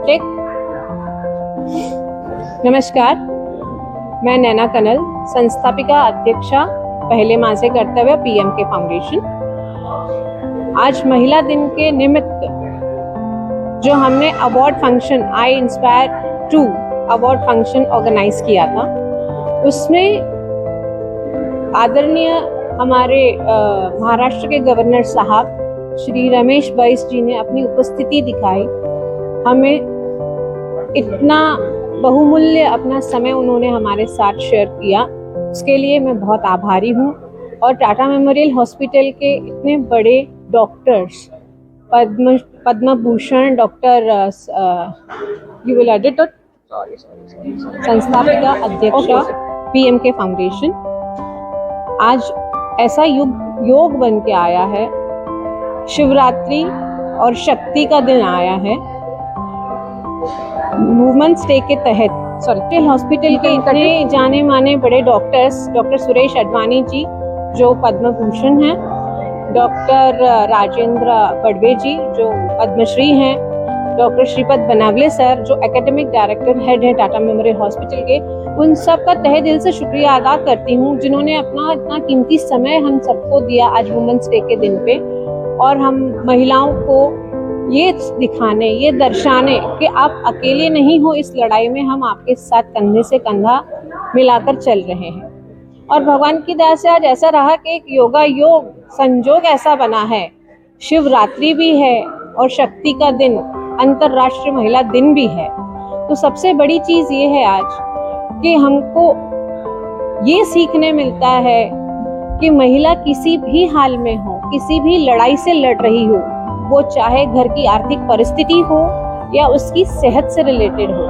Take. नमस्कार, मैं नैना कनल, संस्थापिका अध्यक्षा पहले माँ से कर्तव्य पीएमके फाउंडेशन। आज महिला दिन के निमित्त जो हमने award function I inspire 2 award function organise किया था, उसमें आदरणीय हमारे महाराष्ट्र के गवर्नर साहब श्री रमेश बैस जी ने अपनी उपस्थिति दिखाई। हमें इतना बहुमूल्य अपना समय उन्होंने हमारे साथ शेयर किया, उसके लिए मैं बहुत आभारी हूँ। और टाटा मेमोरियल हॉस्पिटल के इतने बड़े डॉक्टर्स, पद्म भूषण डॉक्टर संस्थापिका अध्यक्षा पीएमके फाउंडेशन, आज ऐसा योग बन के आया है, शिवरात्रि और शक्ति का दिन आया है। वुमेन्स डे के तहत हॉस्पिटल के इतने जाने माने बड़े डॉक्टर्स, डॉक्टर सुरेश अडवाणी जी जो पद्म भूषण हैं, डॉक्टर राजेंद्र बड़वे जी जो पद्मश्री हैं, डॉक्टर श्रीपद बनावले सर जो एकेडमिक डायरेक्टर हेड है टाटा मेमोरियल हॉस्पिटल के, उन सब का तहे दिल से शुक्रिया अदा करती हूँ जिन्होंने अपना इतना कीमती समय हम सबको दिया आज वुमेन्स डे के दिन पे, और हम महिलाओं को ये दिखाने, ये दर्शाने कि आप अकेले नहीं हो इस लड़ाई में, हम आपके साथ कंधे से कंधा मिलाकर चल रहे हैं। और भगवान की दया से आज ऐसा रहा कि एक योगा योग संजोग ऐसा बना है, शिवरात्रि भी है और शक्ति का दिन, अंतर्राष्ट्रीय महिला दिन भी है। तो सबसे बड़ी चीज ये है आज कि हमको ये सीखने मिलता है कि महिला किसी भी हाल में हो, किसी भी लड़ाई से लड़ रही हो, वो चाहे घर की आर्थिक परिस्थिति हो या उसकी सेहत से रिलेटेड हो,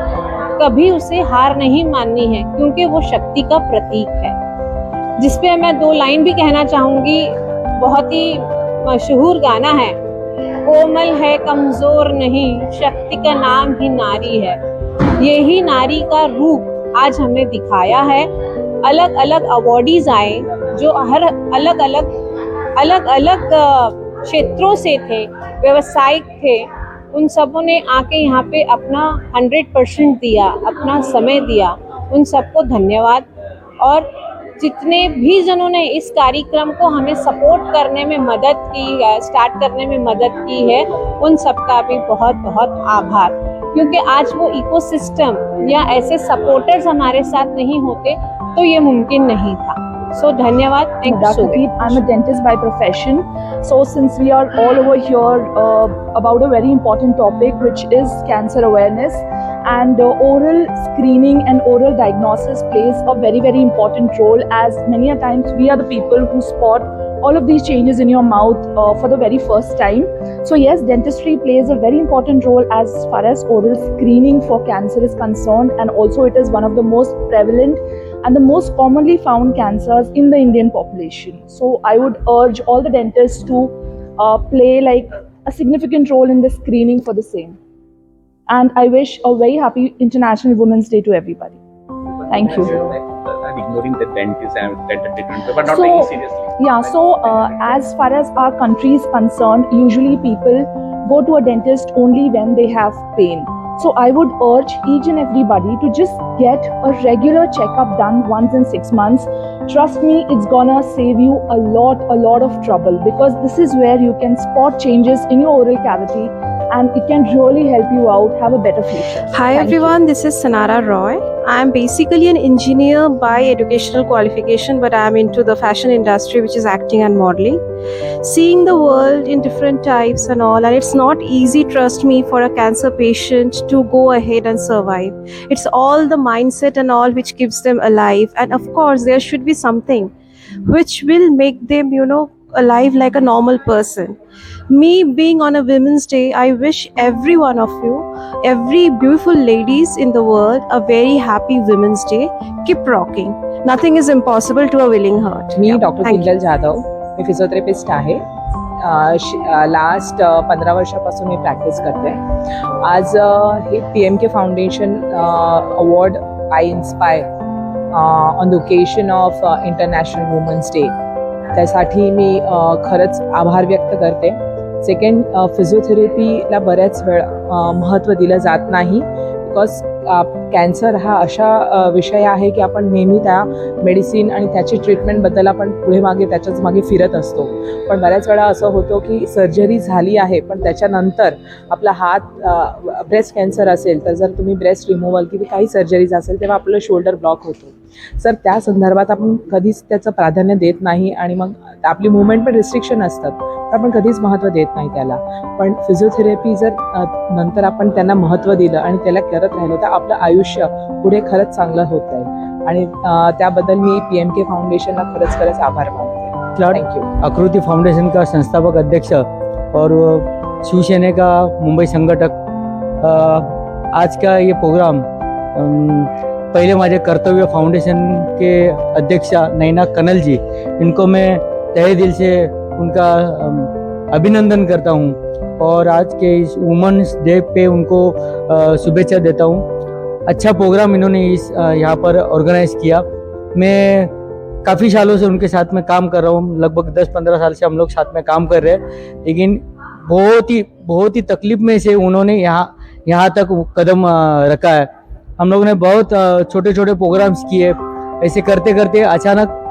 कभी उसे हार नहीं माननी है, क्योंकि वो शक्ति का प्रतीक है। जिसपे मैं 2 लाइन भी कहना चाहूंगी, बहुत ही मशहूर गाना है, कोमल है कमजोर नहीं, शक्ति का नाम ही नारी है। यही नारी का रूप आज हमने दिखाया है। अलग अलग अवॉर्डीज आए जो हर अलग अलग क्षेत्रों से थे, व्यवसायिक थे, उन सबों ने आके यहाँ पे अपना 100% दिया, अपना समय दिया, उन सबको धन्यवाद। और जितने भी जनों ने इस कार्यक्रम को हमें सपोर्ट करने में मदद की है, स्टार्ट करने में मदद की है, उन सबका भी बहुत बहुत आभार, क्योंकि आज वो इकोसिस्टम या ऐसे सपोर्टर्स हमारे साथ नहीं होते तो ये मुमकिन नहीं था। So धन्यवाद, thank you so much. I'm a dentist by profession. So since we are all over here about a very important topic, which is cancer awareness, and oral screening and oral diagnosis plays a very important role, as many a times we are the people who spot all of these changes in your mouth for the very first time. So yes, dentistry plays a very important role as far as oral screening for cancer is concerned, and also it is one of the most prevalent and the most commonly found cancers in the Indian population. So I would urge all the dentists to play like a significant role in the screening for the same. And I wish a very happy International Women's Day to everybody. Thank you. I'm ignoring the dentists and dental treatment, but not taking seriously. Yeah, so as far as our country is concerned, usually people go to a dentist only when they have pain. So I would urge each and everybody to just get a regular checkup done once in 6 months. Trust me, it's gonna save you a lot of trouble, because this is where you can spot changes in your oral cavity and it can really help you out have a better future. Hi everyone, this is Sanara Roy. I am basically an engineer by educational qualification, but I am into the fashion industry, which is acting and modeling. Seeing the world in different types and all, and it's not easy, trust me, for a cancer patient to go ahead and survive. It's all the mindset and all which keeps them alive, and of course there should be something which will make them, alive like a normal person. Me being on a Women's Day, I wish every one of you, every beautiful ladies in the world, a very happy Women's Day. Keep rocking. Nothing is impossible to a willing heart. मी doctor Kinjal Jadhav, मी physiotherapist आहे. Last 15 वर्षापासून मी practice करते. आज हे PMK foundation award I inspire on the occasion of international women's day, त्यासाठी मी खरंच आभार व्यक्त करते. सेकंड, फिजिओथेरपीला बऱ्याच वेळ महत्त्व दिलं जात नाही, बिकॉज कॅन्सर हा अशा विषय आहे की आपण नेहमी त्या मेडिसिन आणि त्याची ट्रीटमेंटबद्दल आपण पुढे मागे त्याच्याच मागे फिरत असतो. पण बऱ्याच वेळा असं होतं की सर्जरी झाली आहे पण त्याच्यानंतर आपला हात ब्रेस्ट कॅन्सर असेल तर जर तुम्ही ब्रेस्ट रिमूव्हल किंवा काही सर्जरीज असेल तेव्हा आपलं शोल्डर ब्लॉक होतो. सर त्या संदर्भात आपण कधीच त्याचं प्राधान्य देत नाही आणि मग आपली मुवमेंट पण रिस्ट्रिक्शन असतात, तर आपण कधीच महत्त्व देत नाही त्याला. पण फिजिओथेरपी जर नंतर आपण त्यांना महत्त्व दिलं आणि त्याला करत राहिलो तर आपलं आयुष्य पुढे खरंच चांगलं होत आहे. आणि त्याबद्दल मी PMK फाउंडेशनला खरंच आभार मानते. थँक्यू. आकृति फाउंडेशन का संस्थापक अध्यक्ष और शिवसेना का मुंबई संगठक, आज का ये प्रोग्राम पहले माझे कर्तव्य फाउंडेशन के अध्यक्ष नैना कनल जी, इनको मैं तहे दिल से उनका अभिनंदन करता हूँ और आज के इस वुमेन्स डे पे उनको शुभेच्छा देता हूँ. अच्छा प्रोग्राम इन्होंने इस यहाँ पर ऑर्गेनाइज किया. मैं काफ़ी सालों से उनके साथ में काम कर रहा हूँ, लगभग 10-15 साल से हम लोग साथ में काम कर रहे हैं, लेकिन बहुत ही तकलीफ में से उन्होंने यहाँ तक कदम रखा है. हम लोगों ने बहुत छोटे छोटे प्रोग्राम्स किए. ऐसे करते करते अचानक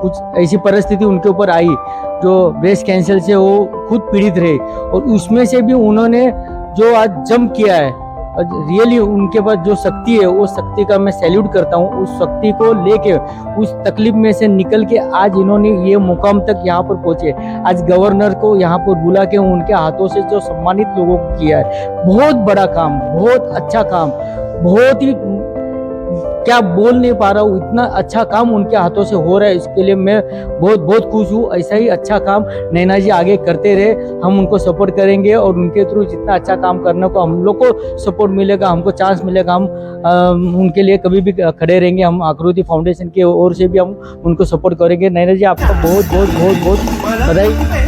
कुछ ऐसी परिस्थिति उनके ऊपर आई जो ब्रेस्ट कैंसर से वो खुद पीड़ित रहे, और उसमें से भी उन्होंने जो आज जंप किया है, रियली उनके पास जो शक्ति है वो शक्ति का मैं सैल्यूट करता हूँ. उस शक्ति को लेके उस तकलीफ में से निकल के आज इन्होंने ये मुकाम तक यहाँ पर पहुँचे. आज गवर्नर को यहाँ पर बुला के उनके हाथों से जो सम्मानित लोगों को किया है, बहुत बड़ा काम, बहुत अच्छा काम, बहुत ही क्या बोल नहीं पा रहा हूँ, इतना अच्छा काम उनके हाथों से हो रहा है. इसके लिए मैं बहुत खुश हूँ. ऐसा ही अच्छा काम नैना जी आगे करते रहे, हम उनको सपोर्ट करेंगे और उनके थ्रू जितना अच्छा काम करने को हम लोग को सपोर्ट मिलेगा, हमको चांस मिलेगा, हम उनके लिए कभी भी खड़े रहेंगे. हम आकृति फाउंडेशन की ओर से भी हम उनको सपोर्ट करेंगे. नैना जी आपका बहुत बधाई.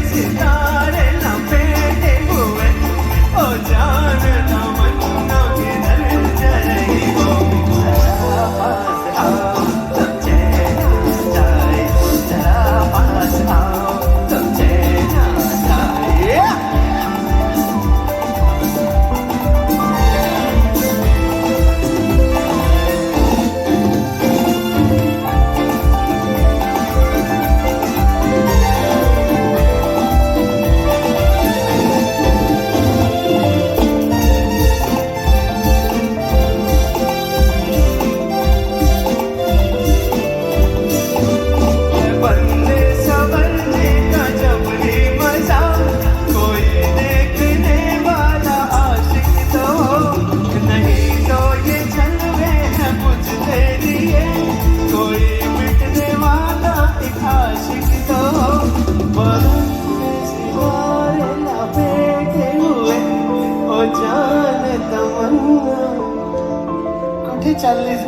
चालीस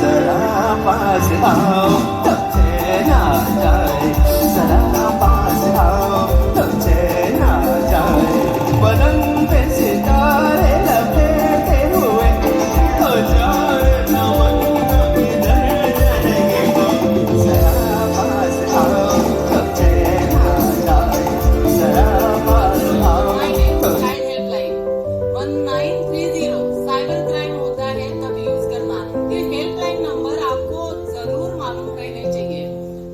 जरा पास आओ तब चैन आ जाए, जरा पास आओ तब चैन आ जाए. बदन पे सितारे लपेटे हुए हो जाए नमन किधर जाएंगे वो. जरा पास आओ तब चैन आ जाए, जरा पास आओ तब. हेल्पलाइन 1930 साइबर क्राइम होता है तब यूज करना. ये हेल्पलाइन नंबर आपको जरूर मालूम रहने चाहिए.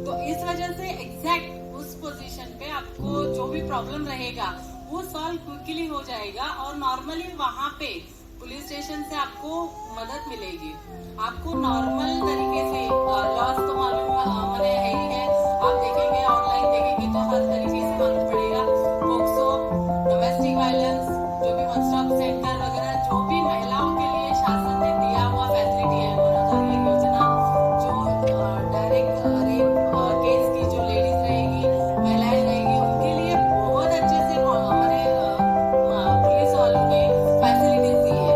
तो इस वजह से एग्जैक्ट उस पोजीशन पे आपको जो भी प्रॉब्लम रहेगा वो सॉल्व क्विकली हो जाएगा. और नॉर्मली वहाँ पे पुलिस स्टेशन से आपको मदद मिलेगी. आपको नॉर्मल तरीके से लॉस तो मालूम मैंने है ही है. आप देखेंगे ऑनलाइन देखेंगे तो हर तरीके से मालूम पड़ेगा. पोक्सो, डोमेस्टिक वायलेंस, जो भी वन स्टॉप सेंटर वगैरह जो भी महिलाओं के लिए शासन ने दिया हुआ फैसिलिटी है, 1001 योजना, जो डायरेक्ट रेप केस की जो लेडीज रहेगी, महिलाएं रहेगी, उनके लिए बहुत अच्छे से हमारे पुलिस वालों ने फैसिलिटीज दी है.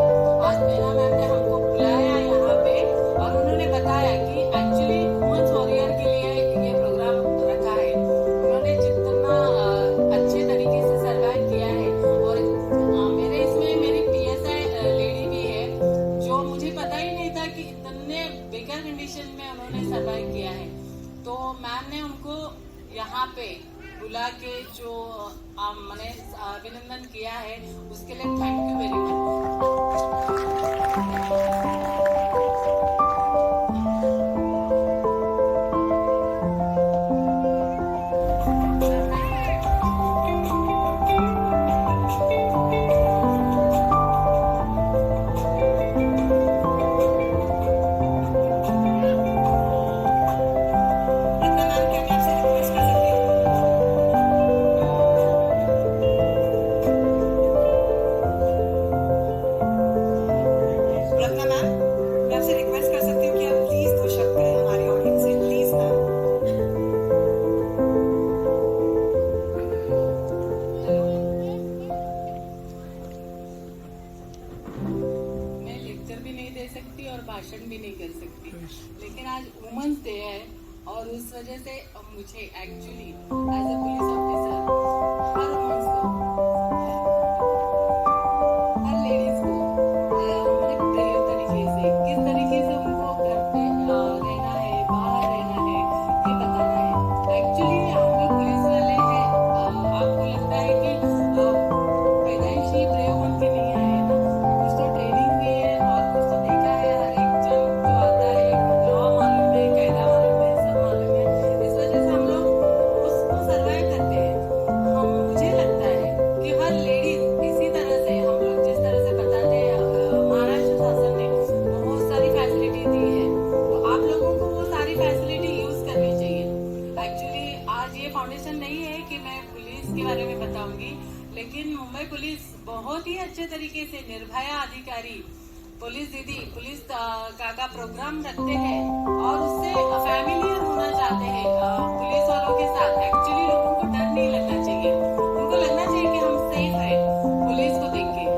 आज मेरा मैम ने हमको बुलाया यहाँ पे और उन्होंने बताया कि एक्चुअली वुमेन्स वॉरियर के लिए ये प्रोग्राम रखा है. उन्होंने जितना मैंने अभिनंदन किया है, उसके लिए thank you very much. Ratna ma'am, मैं आपसे रिक्वेस्ट कर सकती हूँ कि आप प्लीज 2 शब्द कहें हमारी ऑडियंस से, प्लीज मैम। मैं लेक्चर भी नहीं दे सकती और भाषण भी नहीं कर सकती, लेकिन आज वुमेन्स डे है और उस वजह से मुझे actually as a police officer हर वुमेन्स को, हर लेडीज को मैंने प्रेयर तरीके से किस तरीके से उनको घर पे रहना है, बाहर रहना है, ये बताना है। एक्चुअली हम लोग पुलिस वाले हैं, आपको लगता है कि पैदाइशी प्रयोग उनके नहीं आए हैं ना, कुछ तो ट्रेनिंग भी है और कुछ तो देखा है। हर एक जन जो आता है लॉ मालूम है, कायदा मालूम है, सब मालूम है, इस वजह से हम लोग उसको सर्वाइव करते हैं। मुझे लगता है कि हर लेडीज इसी तरह से हम लोग जिस तरह से बताते हैं, महाराष्ट्र शासन ने बहुत सारी फैसिलिटी दी है, तो आप लोगों को वो सारी फैसिलिटी यूज करनी चाहिए। एक्चुअली आज ये फाउंडेशन नहीं है कि मैं पुलिस के बारे में बताऊंगी, लेकिन मुंबई पुलिस बहुत ही अच्छे तरीके से निर्भया अधिकारी, पुलिस दीदी, पुलिस काका प्रोग्राम रखते हैं और उससे फैमिलियर होना चाहते हैं पुलिस वालों के साथ। एक्चुअली लोगों को डर नहीं लगना चाहिए, उनको लगना चाहिए कि हम सेफ है पुलिस को देख के।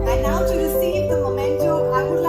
And now to receive the memento, I would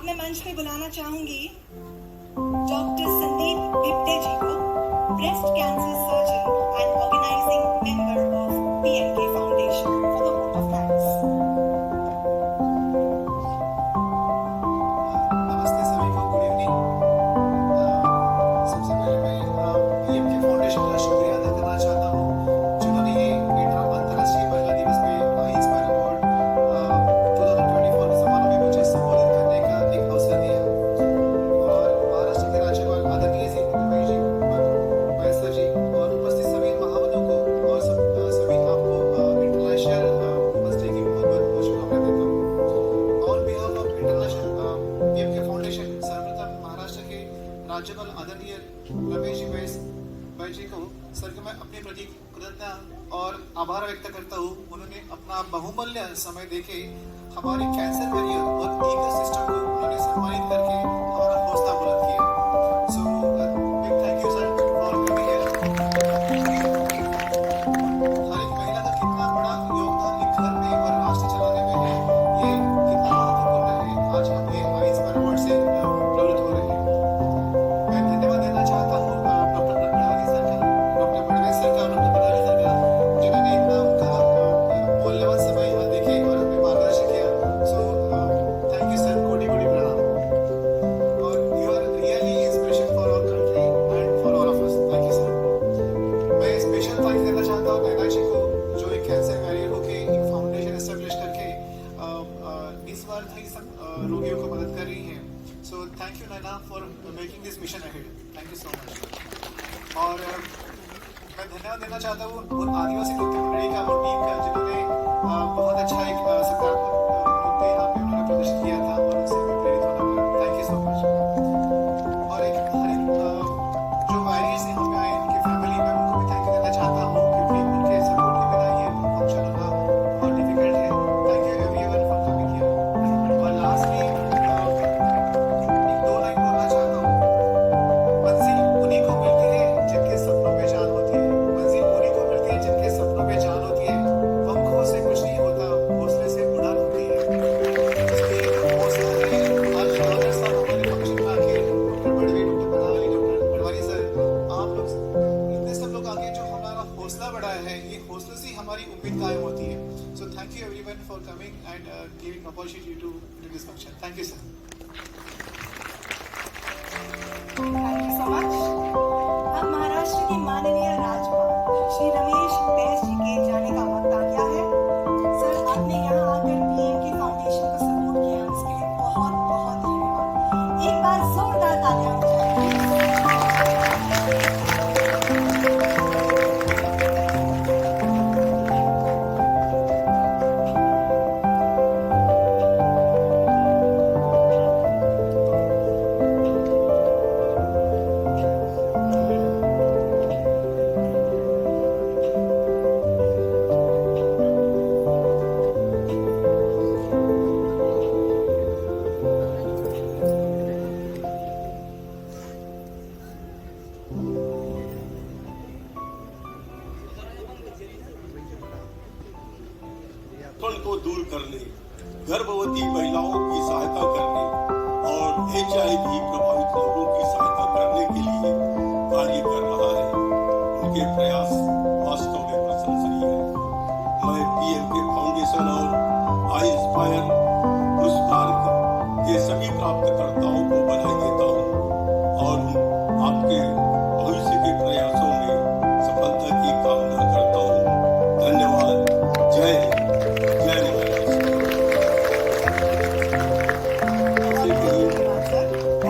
अब मैं मंच पे बुलाना चाहूंगी डॉक्टर संदीप भिप्टे जी को, breast cancer surgeon and organising member of PMK foundation, for the vote of thanks. नमस्ते सभी को, गुड इवनिंग। सबसे पहले मैं PMK फाउंडेशन का शुक्रिया अदा करना चाहता हूँ, जिन्होंने ये अंतर्राष्ट्रीय महिला दिवस में इंस्पायर अवार्ड 2024 के समारोह में मुझे संबोधित करने का एक अवसर दिया। और महाराष्ट्र के राज्यपाल आदरणीय जी रमेश जी बैसर जी और उपस्थित सभी महावतों को और सभी आपको इंटरनेशनल वुमेन्स डे की बहुत बहुत शुभकामनाएं देता हूँ। On behalf of international PMK foundation, सर्वप्रथम महाराष्ट्र के राज्यपाल आदरणीय रमेश जी भाई जी को सर को मैं अपने प्रति कृतज्ञता और आभार व्यक्त करता हूँ। उन्होंने अपना बहुमूल्य समय देके हमारे कैंसर वॉरियर और इकोसिस्टम को उन्होंने सम्मानित करके हमारा हौसला बुलंद किया। So big thank you sir for coming here. हर एक महिला का कितना बड़ा योगदान एक घर में और राष्ट्र चलाने में है, ये कितना महत्वपूर्ण है, आज हम ये इंस्पायर अवार्ड से प्रवृत्त हो रहे हैं। मैं धन्यवाद देना चाहता हूँ डॉक्टर बड़वानी सर का, डॉक्टर बड़वे सर का, डॉक्टर बड़ारी सर का, जिन्होंने इतना उनका मूल्यवान समय यहाँ देखे और हमें मार्गदर्शन किया। सो थैंक यू सर, कोटि कोटि प्रणाम। और you are really inspiration for our country and for all of us. Thank you sir. मैं स्पेशल थैंक्स देना चाहता हूँ नैना जी को, जो एक कैंसर वॉरियर होके एक फाउंडेशन एस्टेब्लिश करके निस्वार्थ ही सब रोगियों को मदद कर रही हैं। सो thank you Naina for making this mission ahead. Thank you so much. और मैं धन्यवाद देना चाहता हूँ उन आदिवासी नृत्य मंडली का और टीम का, जिन्होंने बहुत अच्छा एक सकारात्मक नृत्य यहाँ पे उन्होंने प्रदर्शित किया था और उनसे मैं प्रेरित होना पड़ा। Thank you so much. और एक हर एक जो वॉरियर्स यहाँ पे आए, उनकी फैमिली, मैं उनको भी थैंक यू देना चाहता हूँ, क्योंकि उनके सपोर्ट के बिना ये फंक्शन होना बहुत डिफिकल्ट है। Thank you everyone for coming here. और लास्टली एक दो लाइन बोलना चाहता हूँ। मंजिल उन्हीं को मिलती है जिनके सपनों में जान होती है। मंजिल उन्हीं को मिलती है जिनके सपनों में जान होती है। पंखों से कुछ नहीं होता, हौसले से उड़ान होती है। इसलिए हौसला है। आज डॉक्टर साहब हमारे फंक्शन में आके, डॉक्टर बड़वे, डॉक्टर बनावली, डॉक्टर पटवारी सर, आप लोग इतने सब लोग आके जो हमारा हौसला बढ़ाया है, ये हौसले से हमारी उम्मीद कायम होती है। So thank you everyone for coming and giving opportunity to this function. Thank you sir. Thank you so much. अब महाराष्ट्र के माननीय राज्यपाल श्री रमेश बैस जी के जाने का वक्त आ गया है। सर, आपने यहाँ आकर PMK फाउंडेशन को सपोर्ट किया, उसके लिए बहुत बहुत धन्यवाद। एक बार जोरदार तालियां हो जाए। को दूर करने, गर्भवती महिलाओं की सहायता करने और HIV प्रभावित लोगों की सहायता करने के लिए कार्य कर रहा है। उनके प्रयास वास्तव में प्रशंसनीय है। मैं PMK फाउंडेशन और आई इंस्पायर पुरस्कार के सभी प्राप्तकर्ताओं को बधाई देता हूँ और आपके भविष्य के प्रयासों में सफलता की कामना करता हूँ। धन्यवाद। जय हिंद।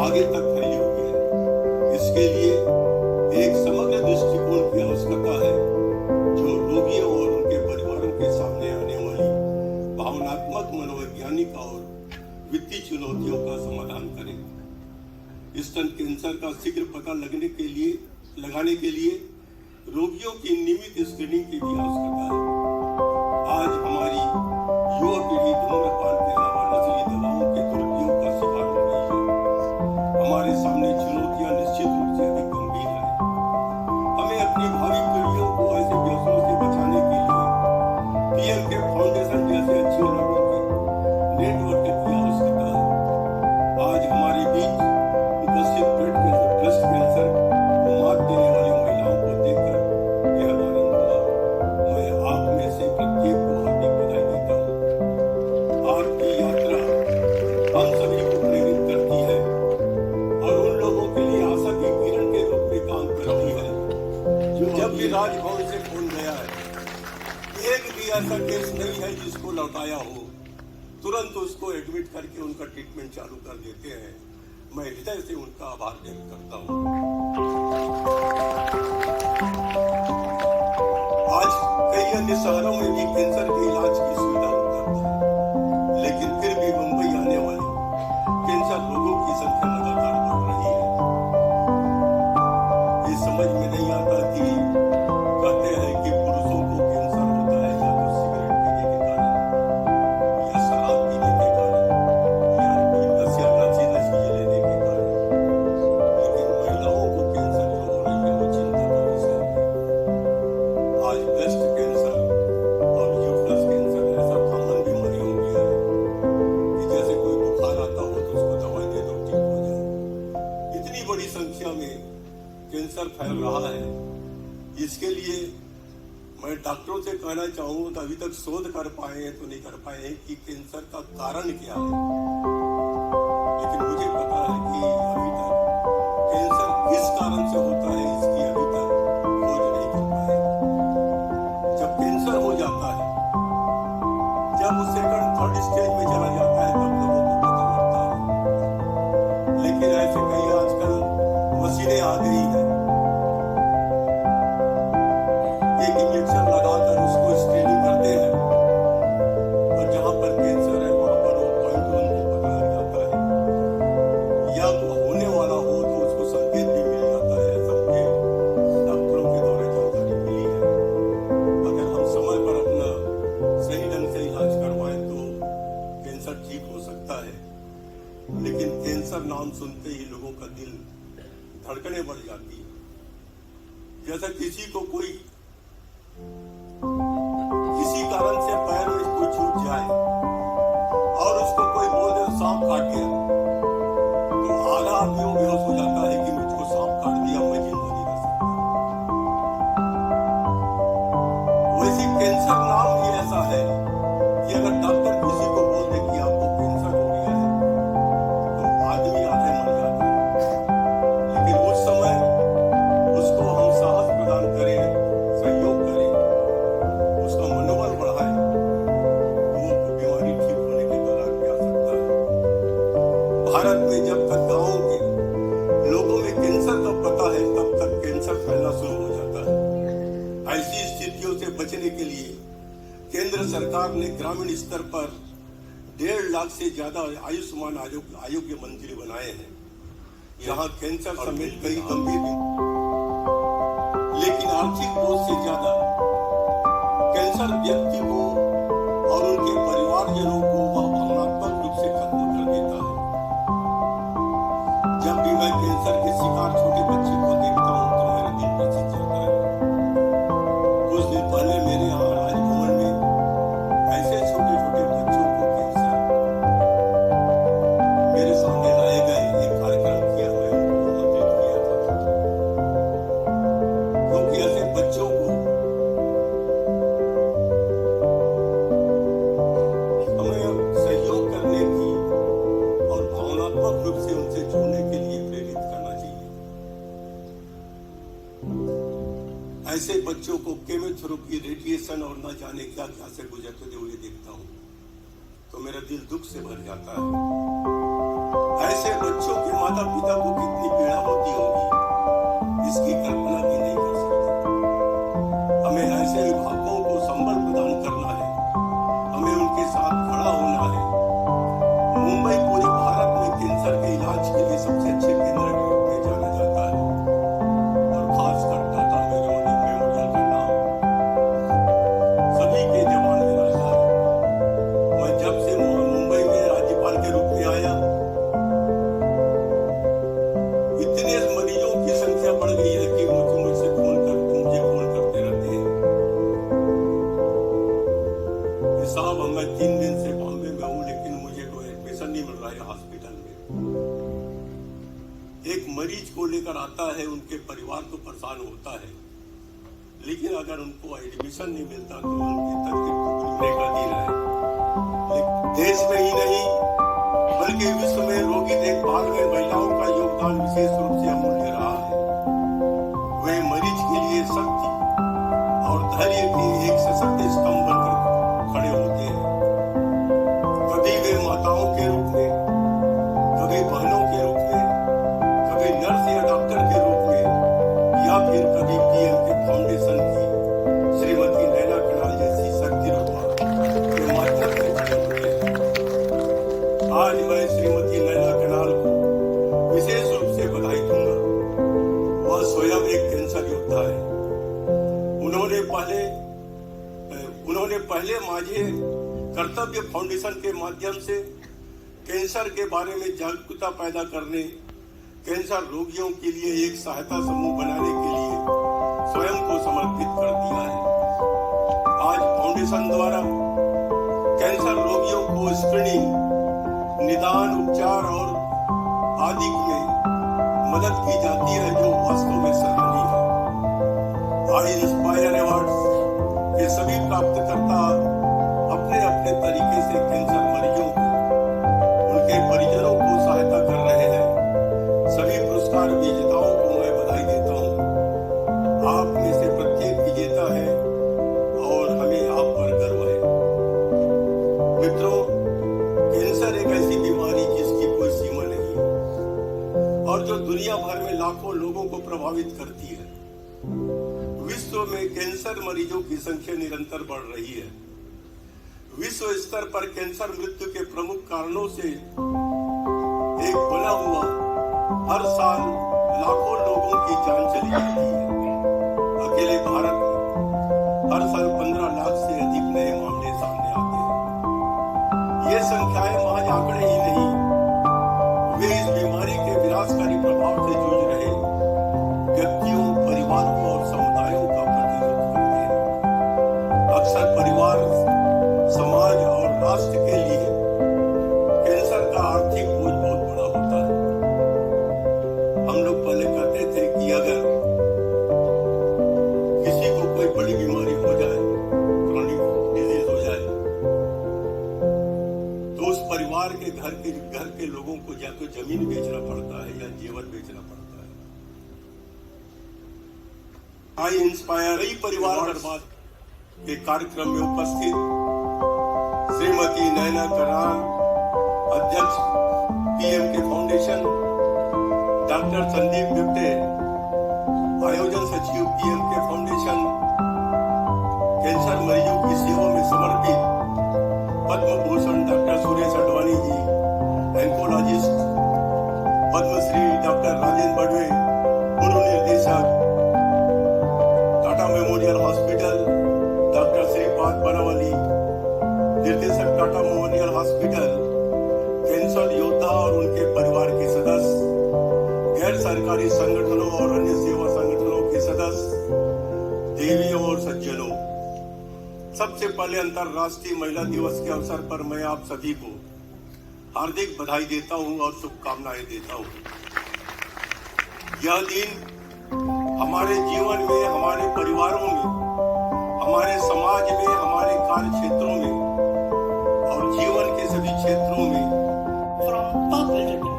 आगे तक फैली हुई है। इसके लिए एक समग्र दृष्टिकोण की आवश्यकता है, जो रोगियों और उनके परिवारों के सामने आने वाली भावनात्मक, मनोवैज्ञानिक और वित्तीय चुनौतियों का समाधान करे। स्तन कैंसर का शीघ्र पता लगाने के लिए रोगियों की नियमित स्क्रीनिंग की भी आवश्यकता है। आज हमारी युवा पीढ़ी धूम्रपान के अलावा नशीली दवाओं के दुरुपयोग का शिकार हो रही है। हमारे सामने चुनौतियां निश्चित रूप से अधिक गंभीर है। हमें अपनी भावी पीढ़ियों को ऐसे व्यसनों से बचाने के लिए PMK फाउंडेशन जैसे अच्छे लोगों के नेटवर्क की आवश्यकता है। ऐसा केस नहीं है जिसको लौटाया हो, तुरंत उसको एडमिट करके उनका ट्रीटमेंट चालू कर देते हैं। मैं हृदय से उनका आभार व्यक्त करता हूं। आज कई अन्य शहरों में भी कैंसर के इलाज की सुविधा उपलब्ध है, लेकिन फिर भी मुंबई आने वाले कैंसर रोगों की संख्या लगातार बढ़ रही है। ये समझ में नहीं आता कि कहते हैं कि पुरुषों को कैंसर होता है या तो सिगरेट पीने के कारण, या शराब पीने के कारण, या कोई नशीले लेने के कारण, लेकिन महिलाओं को कैंसर जो हो रही है वो चिंता का विषय है। आज ब्रेस्ट कैंसर और यूट्रस कैंसर ऐसा कॉमन बीमारी हो गया है कि जैसे कोई बुखार आता हो तो उसको दवाई दे दो ठीक हो जाए। इतनी बड़ी संख्या में कैंसर फैल रहा है, इसके लिए मैं डॉक्टरों से कहना चाहूंगा कि अभी तक शोध कर पाए तो नहीं कर पाए कि कैंसर का कारण क्या है, लेकिन मुझे पता है कि अभी तक कैंसर किस कारण से होता है इसकी अभी तक खोज नहीं कर पाए। जब कैंसर हो जाता है, जब वो सेकंड थर्ड स्टेज में चला जाता है तब लोगों को पता लगता है, लेकिन ऐसे कई आजकल मशीनें आ गई है, एक इंजेक्शन लगाकर उसको स्क्रीनिंग करते हैं और जहां पर कैंसर है वहां पर वो पॉइंट उनको पता लग जाता है, या होने वाला हो तो उसको संकेत भी मिल जाता है। सबके डॉक्टरों के द्वारा जानकारी मिली है। अगर हम समय पर अपना सही ढंग से इलाज करवाएं तो कैंसर ठीक हो सकता है, लेकिन कैंसर नाम सुनते ही लोगों का दिल धड़कनें बढ़ जाती है। जैसा किसी को कोई किसी कारण से पैर में कोई छूट जाए और उसको कोई बोल दे सांप काट गया, तो आधा आदमी बेहोश हो जाता है कि मुझको सांप काट दिया, मैं जिंदा नहीं रह सकता। वैसे कैंसर नाम ही ऐसा है कि अगर डॉक्टर किसी को बोल दे कि आपको कैंसर हो गया है तो आदमी आधे मर जाता है, लेकिन उस समय उसको हम साहस प्रदान करें, सहयोग करें, उसका मनोबल बढ़ाए तो वो बीमारी ठीक होने के कगार पे आ सकता है। भारत में जब तक गांवों के लोगों में कैंसर का पता है तब तक कैंसर फैलना शुरू हो जाता है। ऐसी स्थितियों से बचने के लिए केंद्र सरकार ने ग्रामीण स्तर पर 1.5 लाख से ज्यादा आयुष्मान आरोग्य मंदिर बनाए हैं, जहां कैंसर समेत कई गंभीर, लेकिन आर्थिक बोझ से ज्यादा कैंसर व्यक्ति को और उनके परिवारजनों को भावनात्मक रूप से खत्म कर देता है। जब भी मैं कैंसर के शिकार छोटे बच्चे को देखता हूं तो मेरा दिल पसीज जाता है। कुछ दिन पहले मेरे यहाँ राजभवन में ऐसे छोटे छोटे बच्चों को कैंसर मेरे सामने लाए गए, एक कार्यक्रम किया, मैं उनको आमंत्रित किया था, क्योंकि ऐसे बच्चों को हमें सहयोग करने की और भावनात्मक रूप से उनसे जुड़ने के लिए प्रेरित करना चाहिए। ऐसे बच्चों को केमोथेरेपी, रेडिएशन और न जाने क्या क्या से गुजरते हुए देखता हूँ तो मेरा दिल दुख से भर जाता है। ऐसे बच्चों के माता पिता को कितनी पीड़ा होती होगी इसकी कल्पना भी नहीं कर सकते। हमें ऐसे अभिभावकों को संबल प्रदान करना है, हमें उनके साथ खड़ा होना है। मुंबई पूरे भारत में कैंसर के इलाज के लिए सबसे अच्छे केंद्र के रूप में जाना जाता है और खासकर टाटा मेमोरियल का नाम सभी के जबान में रहता है। मैं जब से मुंबई में राज्यपाल के रूप में आया, इतने मरीजों की संख्या बढ़ गई है कि मुझसे मुझे फोन करते रहते हैं कि साहब मैं 3 दिन से बॉम्बे में हूँ लेकिन मुझे कोई एडमिशन नहीं मिल रहा है हॉस्पिटल में। एक मरीज को लेकर आता है, उनके परिवार तो परेशान होता है, लेकिन अगर उनको एडमिशन नहीं मिलता तो उनकी तकलीफ दुगनी का दिन है। देश में ही नहीं बल्कि विश्व में रोगी देखभाल में महिलाओं का योगदान विशेष रूप से अमूल्य रहा है। वे मरीज के लिए शक्ति और धैर्य के एक सशक्त स्तंभ बनकर मैं श्रीमती नैना कनाल को विशेष रूप से बधाई दूंगा। वह स्वयं एक कैंसर योद्धा है। उन्होंने पहले माझे कर्तव्य फाउंडेशन के माध्यम से कैंसर के बारे में जागरूकता पैदा करने, कैंसर रोगियों के लिए एक सहायता समूह बनाने के लिए स्वयं को समर्पित कर दिया है। आज फाउंडेशन द्वारा कैंसर रोगियों को स्क्रीनिंग, निदान, उपचार और आदि में मदद की जाती है, जो वास्तव में सराहनीय है। आई इंस्पायर अवार्ड्स के सभी प्राप्तकर्ता अपने अपने तरीके से कैंसर मरीजों को, उनके परिजनों को सहायता कर रहे हैं। सभी पुरस्कार विजेताओं को मैं बधाई देता हूं। आप में से प्रत्येक विजेता है और हमें आप पर गर्व है। मित्रों, कैंसर एक ऐसी बीमारी जिसकी कोई सीमा नहीं है और जो दुनिया भर में लाखों लोगों को प्रभावित करती है। विश्व में कैंसर मरीजों की संख्या निरंतर बढ़ रही है। विश्व स्तर पर कैंसर मृत्यु के प्रमुख कारणों से एक बना हुआ हर साल लाखों लोगों की जान चली जाती है। अकेले भारत में हर साल 15 लाख से अधिक नए मामले सामने आते हैं। ये संख्याएं महज आंकड़े ही नहीं, वे इस बीमारी के विनाशकारी प्रभाव से जूझ रहे व्यक्तियों, परिवारों और समुदायों का प्रतिनिधित्व करते हैं। अक्सर परिवार, समाज और राष्ट्र के लिए कैंसर का आर्थिक बोझ बहुत बड़ा होता है। हम लोग पहले कहते थे कि अगर किसी को कोई बड़ी बीमारी हो जाए, क्रॉनिक डिजीज हो जाए, तो उस परिवार के घर के लोगों को या तो जमीन बेचना पड़ता है या जेवर बेचना पड़ता है। आई इंस्पायर कई परिवार बर्बाद के कार्यक्रम में उपस्थित श्रीमती नैना कनाल, अध्यक्ष पीएम के फाउंडेशन, डॉक्टर संदीप गिफ्टे, आयोजन सचिव पीएम के फाउंडेशन, कैंसर मरीजों की सेवा में समर्पित पद्म भूषण डॉक्टर सुरेश अडवाणी जी, एंकोलॉजिस्ट पद्मश्री डॉक्टर राजेंद्र बड़वे, पूर्व निदेशक Tata memorial hospital doctor Shripad बनावली, निर्देशक टाटा मेमोरियल हॉस्पिटल, कैंसर योद्धा और उनके परिवार के सदस्य, गैर सरकारी संगठनों और अन्य सेवा संगठनों के सदस्य, देवियों और सज्जनों, सबसे पहले अंतर्राष्ट्रीय महिला दिवस के अवसर पर मैं आप सभी को हार्दिक बधाई देता हूं और शुभकामनाएं देता हूं। यह दिन हमारे जीवन में, हमारे परिवारों में, हमारे समाज में, हमारे कार्य क्षेत्रों में और जीवन के सभी क्षेत्रों में From Purple Ribbon.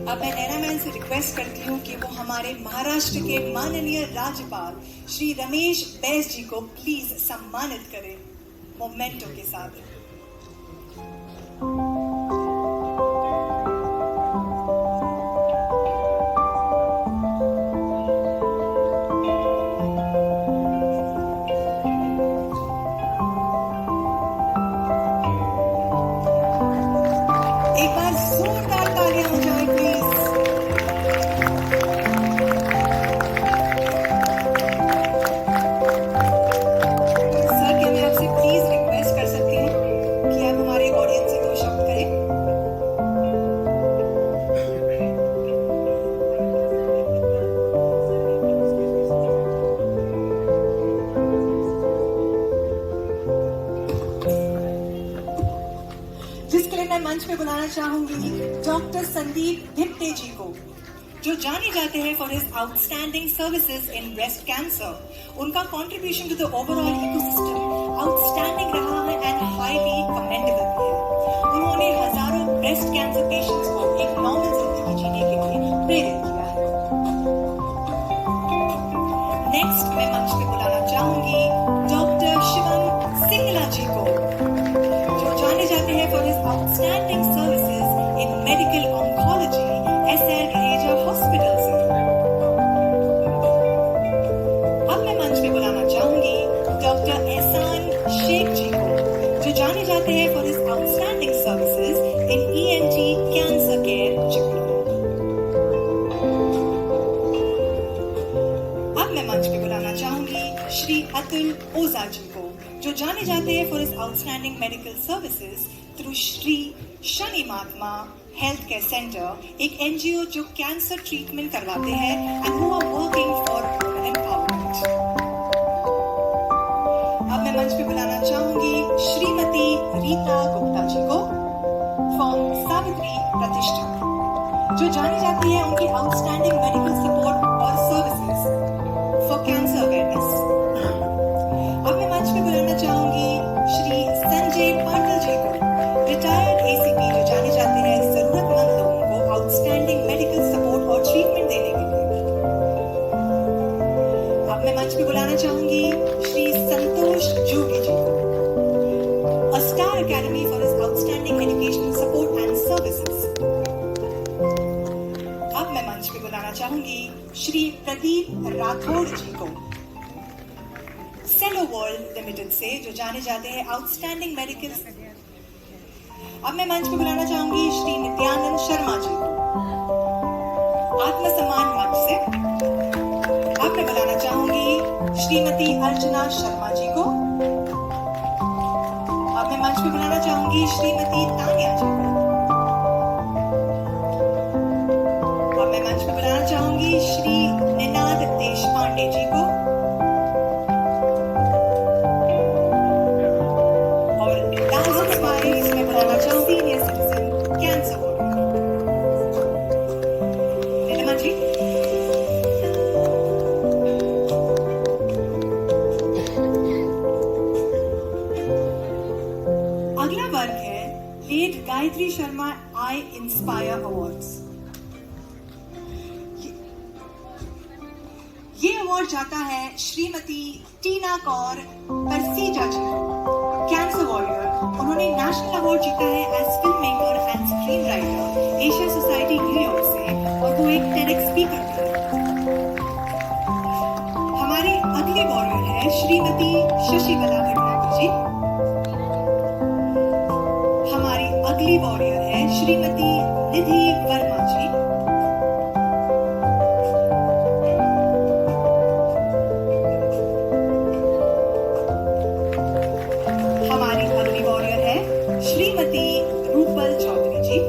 अब मैं नैना मैम से रिक्वेस्ट करती हूँ कि वो हमारे महाराष्ट्र के माननीय राज्यपाल श्री रमेश बैस जी को प्लीज सम्मानित करें मोमेंटो के साथ। एक बार जोरदार तालियां हो जाए प्लीज। सर, क्या मैं आपसे प्लीज रिक्वेस्ट कर सकती हूँ कि आप हमारे ऑडियंस से 2 शब्द करें? जिसके लिए मैं मंच पे बुलाना चाहूंगी डॉक्टर संदीप गिफ्टे जी को, जो जाने जाते हैं for his outstanding services in breast cancer. उनका contribution to the overall ecosystem outstanding रहा है एंड हाईली कमेंडेबल भी है। उन्होंने हजारों ब्रेस्ट कैंसर पेशेंट्स को एक नॉर्मल जिंदगी जीने के लिए प्रेरित किया है। नेक्स्ट मैं मंच पे बुलाना चाहूंगी डॉक्टर शिवम सिंगला जी को, जो जाने जाते हैं for his outstanding services in medical oncology SL Raheja hospital से। अब मैं मंच पे बुलाना चाहूंगी डॉक्टर एहसान शेख जी को, जो जाने जाते हैं for his outstanding services in ENT cancer care चिकलो। अब मैं मंच पे बुलाना चाहूंगी श्री अतुल ओझा जी को, जो जाने जाते हैं for his outstanding medical services through Shri Shani Mahatma health care centre, एक NGO जो कैंसर ट्रीटमेंट करवाते हैं and who are working for women empowerment. अब मैं मंच पे बुलाना चाहूंगी श्रीमती रीता गुप्ता जी को फ्रॉम सावित्री प्रतिष्ठान, जो जानी जाती है उनकी आउटस्टैंडिंग मेडिकल सपोर्ट और सर्विसेज फॉर कैंसर अवेयरनेस। अब मैं मंच पे बुलाना चाहूंगी श्री संजय पाटिल जी को, रिटायर्ड ACP, जो जाने जाते हैं जरूरतमंद लोगों को आउटस्टैंडिंग मेडिकल सपोर्ट और ट्रीटमेंट देने के लिए। अब मैं मंच पे बुलाना चाहूंगी श्री संतोष जोगी जी को, a star academy for his outstanding educational support and services. अब मैं मंच पे बुलाना चाहूंगी श्री प्रदीप राठौड़ जी को, सेलो वर्ल्ड लिमिटेड से, जो जाने जाते हैं आउटस्टैंडिंग मेडिकल। अब मैं मंच पे बुलाना चाहूंगी श्री नित्यानंद शर्मा जी को, आत्मसम्मान मंच से। अब मैं बुलाना चाहूंगी श्रीमती अर्चना शर्मा जी को। अब मैं मंच पे बुलाना चाहूंगी श्रीमती तानिया जी को। अब मैं मंच पे बुलाना चाहूंगी श्री निनाद देशपांडे जी को। और लास्ट वाइज मैं बुलाना चाहूंगी senior citizen cancer warrior Nilima ji. अगला वर्ग है late Gayatri Sharma I inspire awards. ये अवार्ड जाता है श्रीमती टीना कौर परसीजा जी को, कैंसर वॉरियर। उन्होंने नेशनल अवार्ड जीता है as film maker and screen writer Asia society New York से, और वो एक TEDx स्पीकर भी है। हमारी अगली वॉरियर है श्रीमती शशिकला भटनागर जी। हमारी अगली वॉरियर है श्रीमती निधि वर्मा जी। हमारी अगली वॉरियर है श्रीमती रूपल चौधरी जी।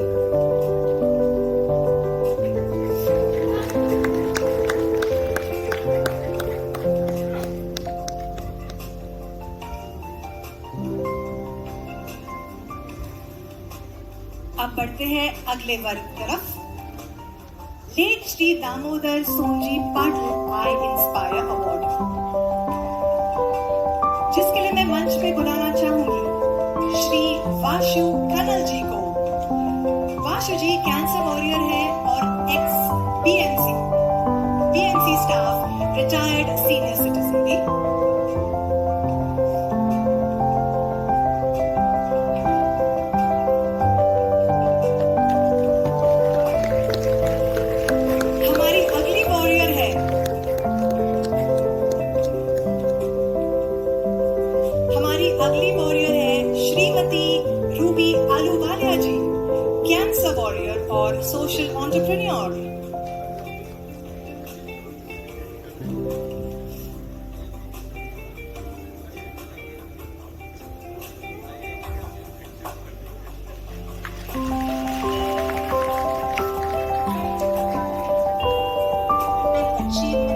अब बढ़ते हैं अगले वर्ग की तरफ। लेट श्री दामोदर सोनजी पाटिल आई इंस्पायर अवार्ड, जिसके लिए मैं मंच पे बुलाना चाहूंगी श्री वाशु कनल जी को। वाशु जी कैंसर वॉरियर है और x BMC staff, retired senior citizen भी। हमारी अगली वॉरियर है श्रीमती रूबी आलूवालिया जी, कैंसर वॉरियर और सोशल एंटरप्रेन्योर।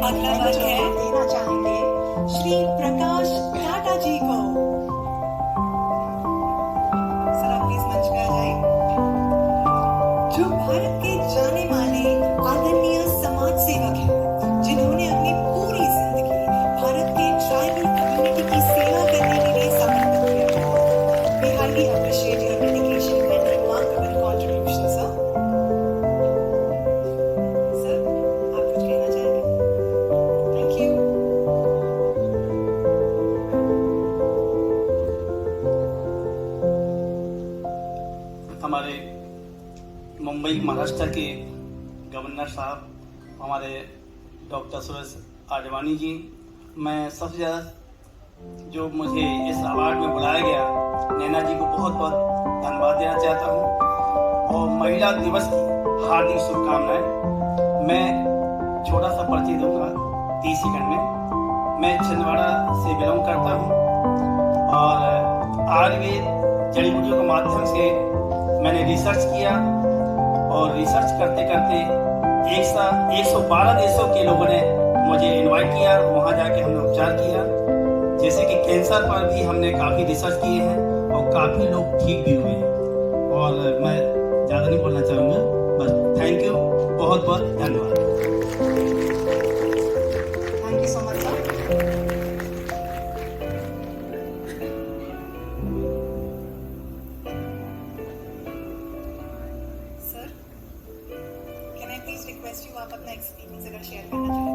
अगला वर्ग है देना चाहेंगे श्री प्रकाश टाटा जी को। सर आप प्लीज मंच पे आ जाए। जो भारत के जाने माने आदरणीय समाज सेवक हैं, जिन्होंने अपनी पूरी जिंदगी भारत के ट्राइबल कम्युनिटी की सेवा करने के लिए हमारे मुंबई महाराष्ट्र के गवर्नर साहब, हमारे डॉक्टर सुरेश आडवाणी जी, मैं सबसे ज़्यादा जो मुझे इस अवार्ड में बुलाया गया, नैना जी को बहुत बहुत धन्यवाद देना चाहता हूँ और महिला दिवस की हार्दिक शुभकामनाएं। मैं छोटा सा परिचय दूंगा 30 सेकंड में। मैं छिंदवाड़ा से बिलोंग करता हूँ और आयुर्वेद जड़ी बूटियों के माध्यम से मैंने रिसर्च किया और रिसर्च करते करते 112 देशों के लोगों ने मुझे इनवाइट किया, वहाँ जाके हमने उपचार किया। जैसे कि कैंसर पर भी हमने काफ़ी रिसर्च किए हैं और काफ़ी लोग ठीक भी हुए हैं। और मैं ज़्यादा नहीं बोलना चाहूँगा, बस थैंक यू, बहुत बहुत धन्यवाद। Thank you so much sir. Sir, can I please request you, आप अपना एक्सपीरियंस अगर शेयर करना चाहें।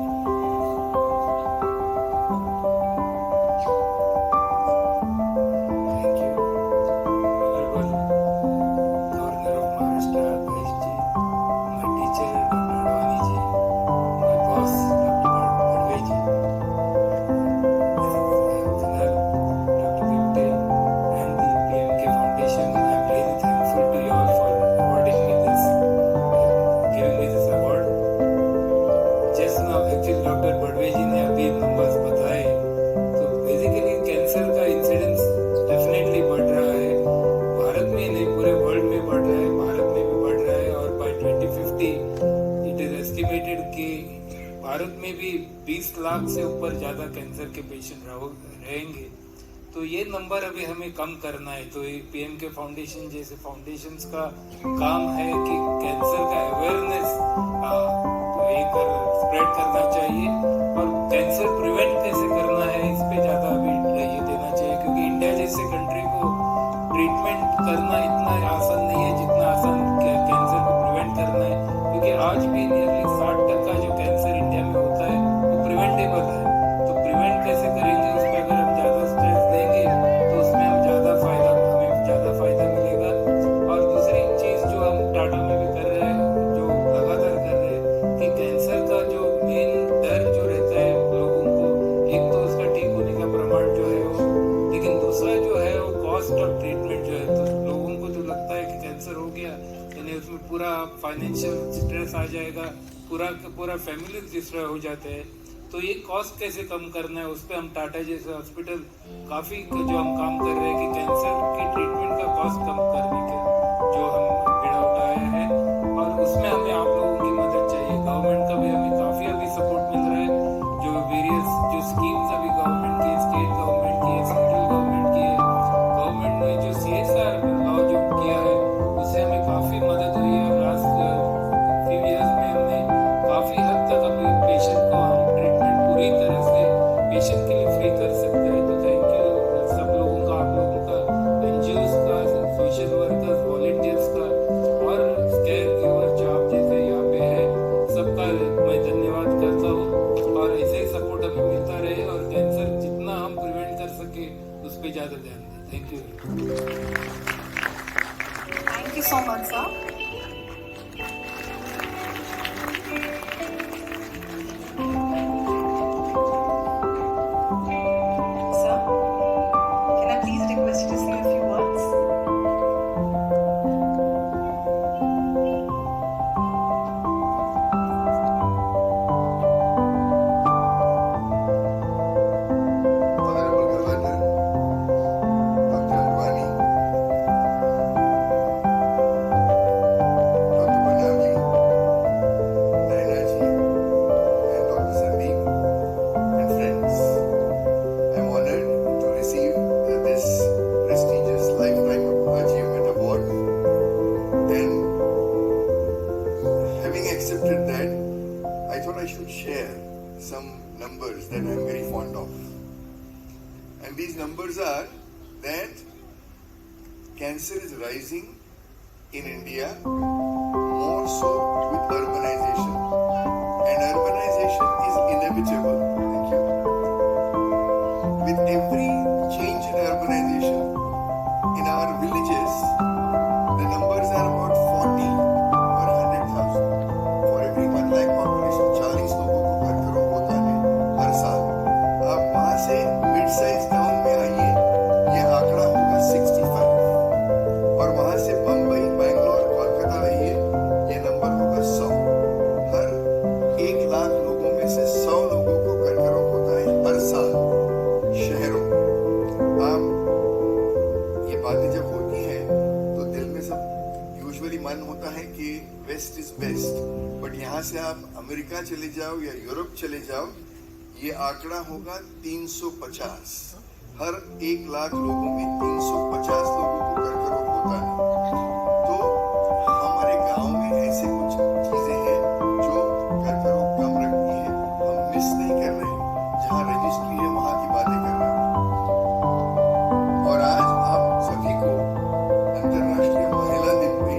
भारत में भी 20 लाख से ऊपर ज़्यादा कैंसर के पेशेंट रहेंगे, तो ये नंबर अभी हमें कम करना है। तो ये पीएम के फाउंडेशन जैसे फाउंडेशंस का काम है कि कैंसर का अवेयरनेस स्प्रेड करना चाहिए और कैंसर प्रिवेंट कैसे करना है इस पे ज़्यादा अभी ये देना चाहिए, क्योंकि इंडिया जैसे कंट्री को ट्रीटमेंट करना इतना आसान नहीं है जितना आसान कैंसर को प्रिवेंट करना है, क्योंकि आज भी नियरली 60% जो कैंसर इंडिया में होता है वो प्रिवेंटेबल है। तो प्रिवेंट कैसे करेंगे उस पर अगर हम ज़्यादा स्ट्रेस देंगे तो उसमें हमें ज़्यादा फायदा मिलेगा। और दूसरी चीज़ जो हम टाटा में भी कर रहे हैं, जो लगातार कर रहे हैं, कि कैंसर का जो मेन डर जो रहता है लोगों को, एक तो उसका ठीक होने का प्रमाण जो है वो, लेकिन दूसरा जो है वो कॉस्ट ऑफ ट्रीटमेंट जो है। तो लोगों को जो लगता है कि कैंसर हो गया यानी उसमें पूरा फाइनेंशियल स्ट्रेस आ जाएगा, पूरा फैमिली डिस्ट्रॉय हो जाते हैं। तो ये कॉस्ट कैसे कम करना है उस पर हम टाटा जैसे हॉस्पिटल काफ़ी जो हम काम कर रहे हैं कि कैंसर की ट्रीटमेंट का कॉस्ट कम करने के जो हम बेड़ा उठाया है, और उसमें हमें आप लोगों की मदद चाहिए। गवर्नमेंट का भी हमें काफ़ी अभी सपोर्ट मिल रहा है, जो वेरियस जो स्कीम्स अभी गवर्नमेंट की, स्टेट गवर्नमेंट की, सेंट्रल गवर्नमेंट की है, गवर्नमेंट ने जो CSR लॉ जो किया है उससे हमें काफ़ी मदद हुई है। लास्ट फ्यू ईयर्स में हमने काफ़ी हद तक अभी पेशेंट को हम ट्रीटमेंट पूरी तरह से पेशेंट के लिए फ्री कर सकते हैं। तो थैंक यू सब लोगों का, आप लोगों का, NGOs का, सोशल वर्कर्स, वॉलंटियर्स का और केयर गिवर जो आप जैसे यहाँ पे है, सबका मैं धन्यवाद करता हूँ। और ऐसे ही सपोर्ट हमें मिलता रहे और कैंसर जितना हम प्रिवेंट कर सके उस पर ज़्यादा ध्यान दें। Thank you so much sir. Sir, can I please request you to say a few words? Honorable Governor, Dr. Advani, Dr. Banavli, Naina ji, and Dr. Sandeep, and friends. I'm honored to receive this prestigious Lifetime Achievement Award. And having accepted that, I thought I should share some numbers that I'm very fond of. And these numbers are that cancer is rising in India more so with urbanization. And urbanization is inevitable. Thank you. With every change in urbanization in our villages, the numbers are होता है कि waste is best, but यहाँ से आप America चले जाओ या Europe चले जाओ, ये आंकड़ा होगा 350। हर 1 लाख लोगों में 350 लोगों को कर्करोग होता है। तो हमारे गांव में ऐसे कुछ चीजें हैं जो कर्करोग कम रखती है, हम मिस नहीं कर रहे हैं। जहाँ रजिस्ट्री है वहां की बातें कर रहे हैं। और आज आप सभी को अंतर्राष्ट्रीय महिला दिन पे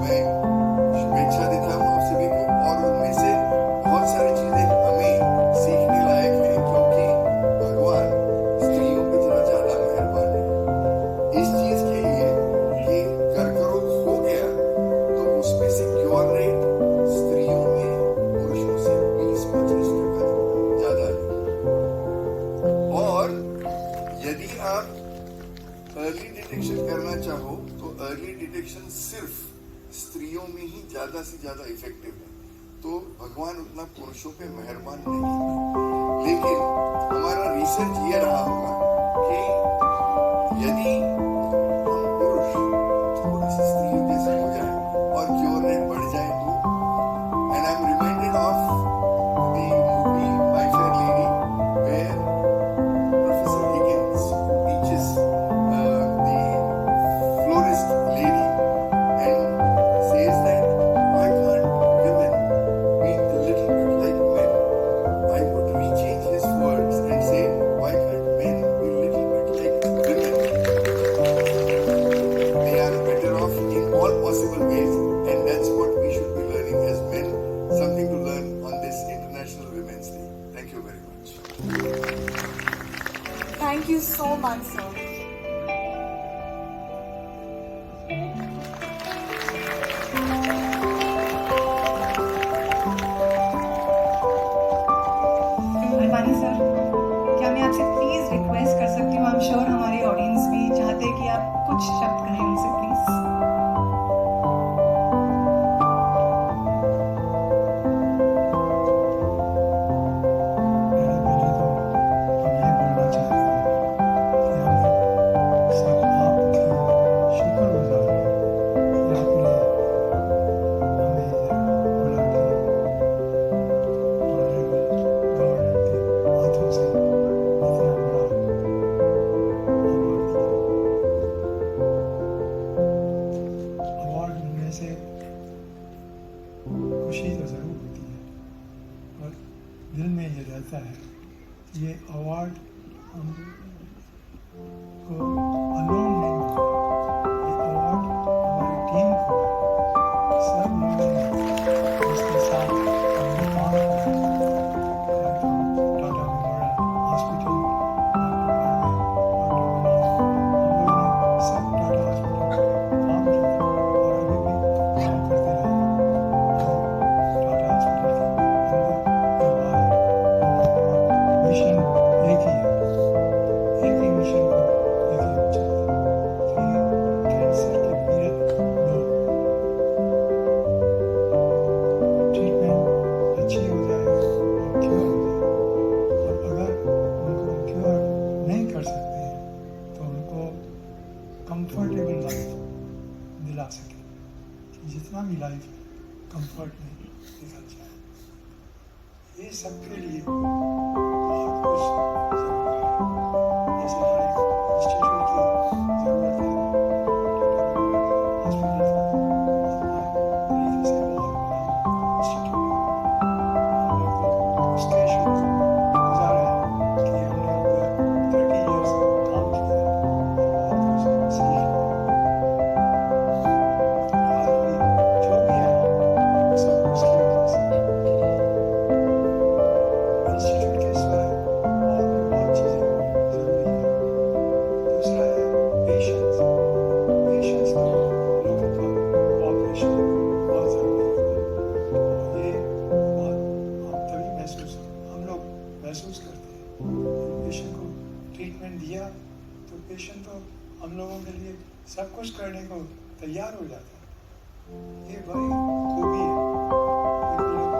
मैं शुभेच्छा देता हूँ आप सभी को। और उनमें से बहुत सारी चीजें हमें सीखने लायक है, क्योंकि भगवान स्त्रियों पे जरा ज्यादा मेहरबान है। इस चीज के लिए कि कर्करोग हो गया तो उसमें से क्योर रेट स्त्रियों में पुरुषों से 20-25% ज्यादा है। और यदि आप अर्ली डिटेक्शन करना चाहो तो अर्ली डिटेक्शन सिर्फ स्त्रियों में ही ज्यादा से ज्यादा इफेक्टिव है। तो भगवान उतना पुरुषों पे मेहरबान नहीं है। लेकिन हमारा रिसर्च ये रहा होगा कि यदि हम पुरुष थोड़ा सा स्त्रियों जैसे हो जाए और क्योर रेट बढ़ जाए तो, and I am reminded of the movie my fair lady where Professor Higgins, who teaches the florist lady, and says that why can't women be a little bit like men? I would rechange his words and say, why can't men be a little bit like women? They are better off in all possible ways, and that's what we should be learning as men. Something to learn on this International Women's Day. Thank you very much. Thank you so much, sir. Advani sir, क्या मैं आपसे please request कर सकती हूँ? I am sure हमारे audience भी चाहते हैं कि आप कुछ शब्द कहें उनसे, प्लीज। पहले तो हम ये बोलना चाहते हैं कि हम सब आपके शुक्रगुजार हैं कि आपने हमें बुला के ऑनरेबल गवर्नर के हाथों से इतना बड़ा अवार्ड मिलने से खुशी तो ज़रूर होती है, और दिल में ये रहता है कि ये अवार्ड हम को अलोन नहीं मिला, ये अवार्ड हमारी टीम को है। सब लोगों ने इसके साथ हमने काम किया। टाटा मेमोरियल हॉस्पिटल, डॉक्टर पारवे, डॉक्टर मनीष, हम लोगों ने सब टाटा हॉस्पिटल में काम किया और अभी भी काम करते रहेंगे। टाटा हॉस्पिटल के अंदर या बाहर हमारा मिशन एक ही है, एक ही मिशन को लेके हम चलते हैं कि कैंसर के पीड़ित लोग ट्रीटमेंट अच्छी हो जाए और क्योर हो जाए। और अगर उनको क्योर नहीं कर सकते हैं तो उनको कंफर्टेबल लाइफ दिला सके, कि जितना भी लाइफ कंफर्ट में निकल जाए। ये सबके लिए बहुत कुछ ज़रूरी है। जैसे हर एक इंस्टीट्यूट की ज़रूरत है, टाटा हॉस्पिटल हमारे तरीके से बहुत बड़ा इंस्टीट्यूट है। हम लोग तो उसके शुक्रगुजार हैं कि हमने उधर 30 इयर्स काम किया है और बहुत कुछ सीख लिया। आज भी जो भी है हम सब उसकी वजह से। इंस्टीट्यूट के सिवाय और भी बहुत चीज़ें ज़रूरी हैं। दूसरा है पेशेंस। पेशेंस तो लोगों का कोऑपरेशन बहुत ज़रूरी होता है, और ये बात हम तभी हम लोग महसूस करते हैं कि पेशेंट को ट्रीटमेंट दिया तो पेशेंट तो हम लोगों के लिए सब कुछ करने को तैयार हो जाता है। ये बड़ी खूबी है। कोई लोग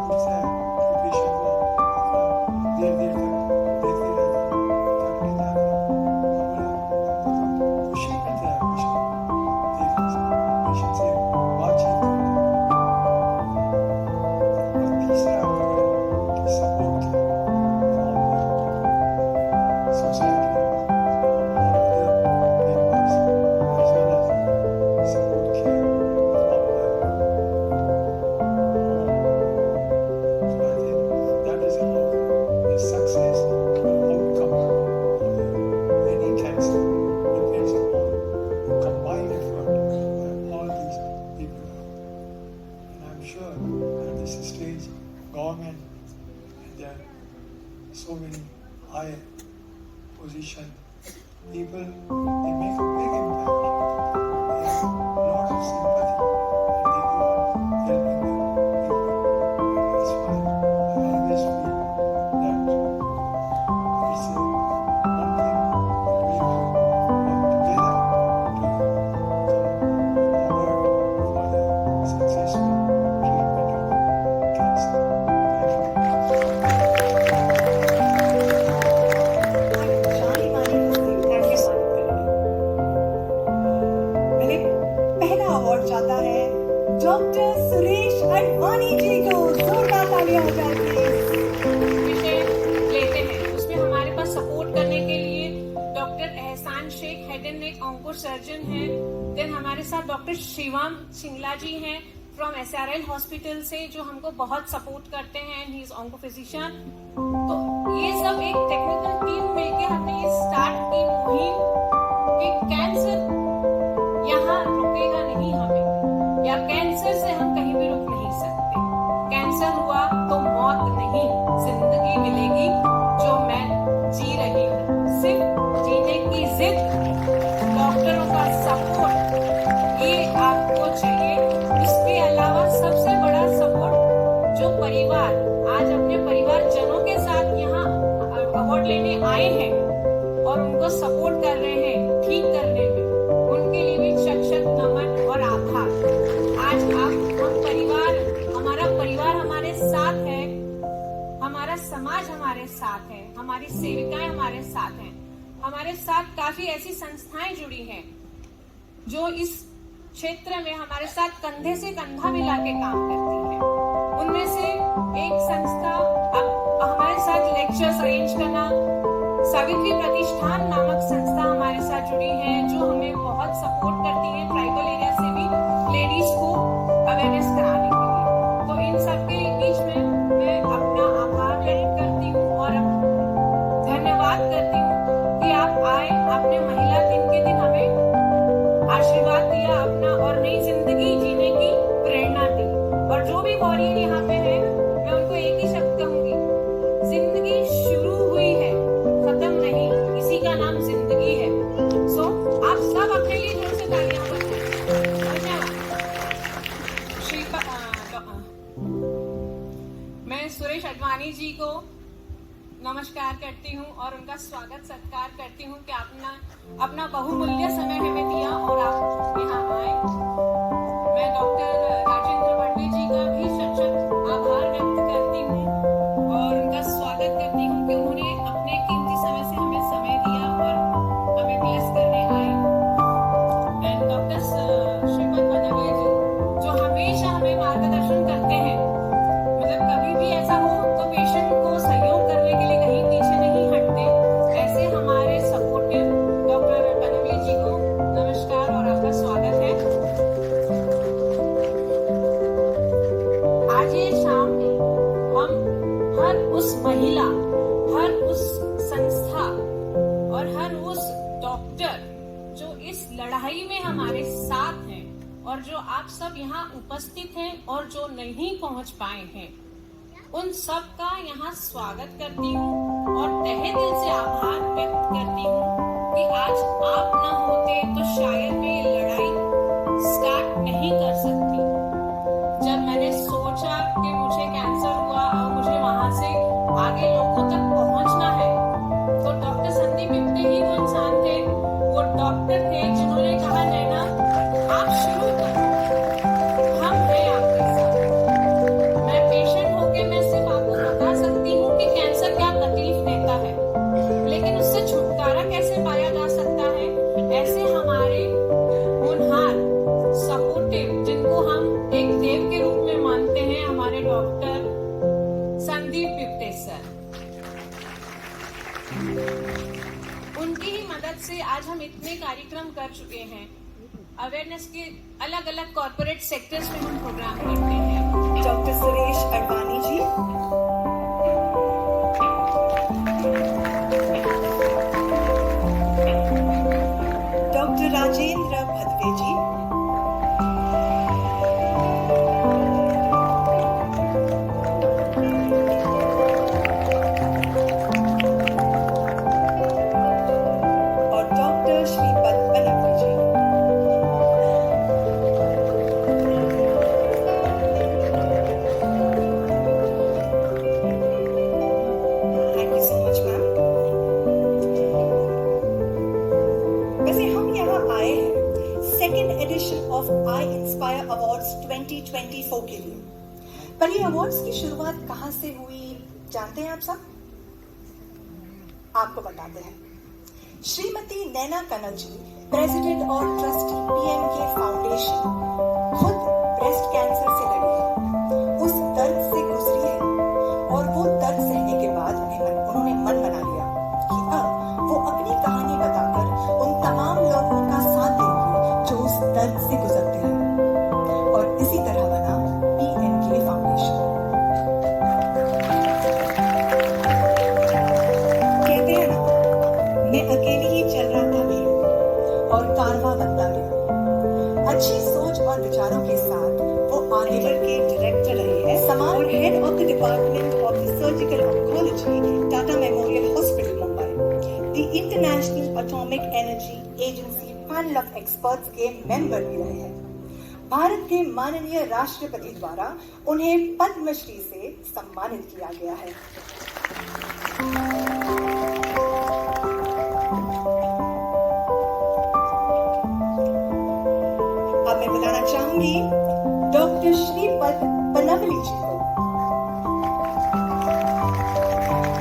पूछता है कि पेशेंट को इतना देर देर तक देखते रहते हैं, थक नहीं जाते? तो बोला, हमको तो खुशी मिलता है पेशेंट देखने से, पेशेंट से high position, people, they make a big impact. They have a lot of sympathy and they go on helping them people. That's why I always feel that it's one thing that we can work together to come forward for the successful treatment of cancer. पहले पहला award जाता है doctor Suresh Advani ji को। जोरदार तालियां हो जाए please. विषय लेते हैं उसमें हमारे पास सपोर्ट करने के लिए doctor Ehsan Shaikh head and neck onco surgeon हैं। देन हमारे साथ डॉक्टर शिवम सिंगला जी हैं फ्रॉम SRL हॉस्पिटल से, जो हमको बहुत सपोर्ट करते हैं। He is onco physician. तो ये सब एक टेक्निकल टीम मिलकर हमने ये स्टार्ट की मुहिम कि कैंसर यहाँ रुकेगा नहीं हमें, या कैंसर से हम कहीं भी रुक नहीं सकते। कैंसर हुआ तो मौत नहीं, जिंदगी मिलेगी जो मैं जी रही हूँ। सिर्फ जीने की जिद, डॉक्टरों का सपोर्ट, ये आपको चाहिए। इसके अलावा सबसे बड़ा सपोर्ट जो परिवार आज अपने परिवारजनों के साथ यहाँ अवार्ड लेने आए हैं और उनको सपोर्ट कर रहे हैं ठीक करने में, उनके लिए भी शत नमन और आभार। आज हम परिवार, हमारा परिवार हमारे साथ है, हमारा समाज हमारे साथ है, हमारी सेविकाएं हमारे साथ हैं, हमारे साथ काफी ऐसी संस्थाएं जुड़ी हैं जो इस क्षेत्र में हमारे साथ कंधे से कंधा मिला के काम करती है। उनमें से एक संस्था अब हमारे साथ लेक्चर्स अरेंज करना, सावित्री प्रतिष्ठान नामक संस्था हमारे साथ जुड़ी है, जो हमें बहुत सपोर्ट करती है ट्राइबल एरिया से भी लेडीज को अवेयरनेस कराने के लिए। तो इन सबके बीच में मैं अपना आभार व्यक्त करती हूँ और धन्यवाद करती हूँ कि आप आए, आपने महिला दिन के दिन हमें आशीर्वाद दिया अपना और नई जिंदगी जीने की प्रेरणा दी। और जो भी वॉरियर यहाँ पे है, मैं उनको एक ही शब्द कहूंगी, जिंदगी शुरू हुई है, खत्म नहीं। इसी का नाम जिंदगी है। सो आप सब अपने लिए जोर से तालियां बजाएं। धन्यवाद। मैं सुरेश अडवाणी जी को नमस्कार करती हूँ और उनका स्वागत सत्कार करती हूँ कि आपने अपना बहुमूल्य समय हमें दिया और आप यहाँ आए। मैं डॉक्टर राजेंद्र बड़वे जी का भी शत आभार व्यक्त करती हूँ और उनका स्वागत करती हूँ कि उन्होंने अपने कीमती समय से हमें समय दिया और हमें ब्लेस करने आए। एंड डॉक्टर श्रीपद बनवले जी, जो हमेशा हमें मार्गदर्शन करते हैं, मतलब कभी भी ऐसा हो तो पेशेंट को सहयोग करने के लिए कहीं पीछे नहीं हटते, ऐसे हमारे सपोर्टिव डॉक्टर बनवले जी को नमस्कार और आपका स्वागत है। आज ये शाम में हम हर उस महिला, हर उस संस्था और हर उस डॉक्टर जो इस लड़ाई में हमारे साथ हैं और जो आप सब यहाँ उपस्थित हैं और जो नहीं पहुंच पाए हैं, उन सब का यहाँ स्वागत करती हूँ और तहे दिल से आभार व्यक्त करती हूँ कि आज आप न होते तो शायद मैं ये लड़ाई स्टार्ट नहीं कर सकती। जब मैंने सोचा कि मुझे कैंसर हुआ और मुझे वहां से आगे लोगों तक पहुंचना है, तो डॉक्टर संदीप बिप्टे ही वो इंसान थे, वो डॉक्टर थे जिन्होंने कहा नैना आप शुरू करो, हम हैं आपके साथ। मैं पेशेंट होके मैं सिर्फ आपको बता सकती हूँ कि कैंसर क्या तकलीफ देता है, लेकिन उससे छुटकारा कैसे पाया जा सकता है। ऐसे हमारे होनहार सपोर्टिव, जिनको हम एक देव के रूप में मानते हैं, हमारे डॉक्टर संदीप बिप्टे सर, उनकी ही मदद से आज हम इतने कार्यक्रम कर चुके हैं। अवेयरनेस के अलग अलग कॉर्पोरेट सेक्टर्स में हम प्रोग्राम करते हैं। डॉक्टर सुरेश अडवाणी जी, डॉक्टर राजेंद्र भदवे जी, 2024 के लिए। पर ये अवार्ड्स की शुरुआत कहां से हुई जानते हैं आप सब? आपको बताते हैं। श्रीमती नैना कनल जी, प्रेसिडेंट और ट्रस्टी पीएमके फाउंडेशन, खुद ब्रेस्ट कैंसर से लड़ी है, उस दर्द से गुजरी है और वो दर्द सहने के बाद उन्होंने मन बना लिया कि अब वो अपनी कहानी बताकर उन तमाम लोगों का साथ देंगे जो उस दर्द से गुजरते हैं, और इसी तरह बना पीएमके फाउंडेशन। कहते हैं ना, मैं अकेले ही चल रहा था भीड़ और कारवां बनता गया। अच्छी सोच और विचारों के साथ वो आगे बढ़ के डायरेक्टर रहे हैं समाज और head of the department of the surgical oncology, Tata memorial hospital Mumbai, the international atomic energy agency panel of experts के मेंबर भी रहे हैं। भारत के माननीय राष्ट्रपति द्वारा उन्हें पद्मश्री से सम्मानित किया गया है। अब मैं बुलाना चाहूंगी डॉक्टर श्रीपद बनवली जी को,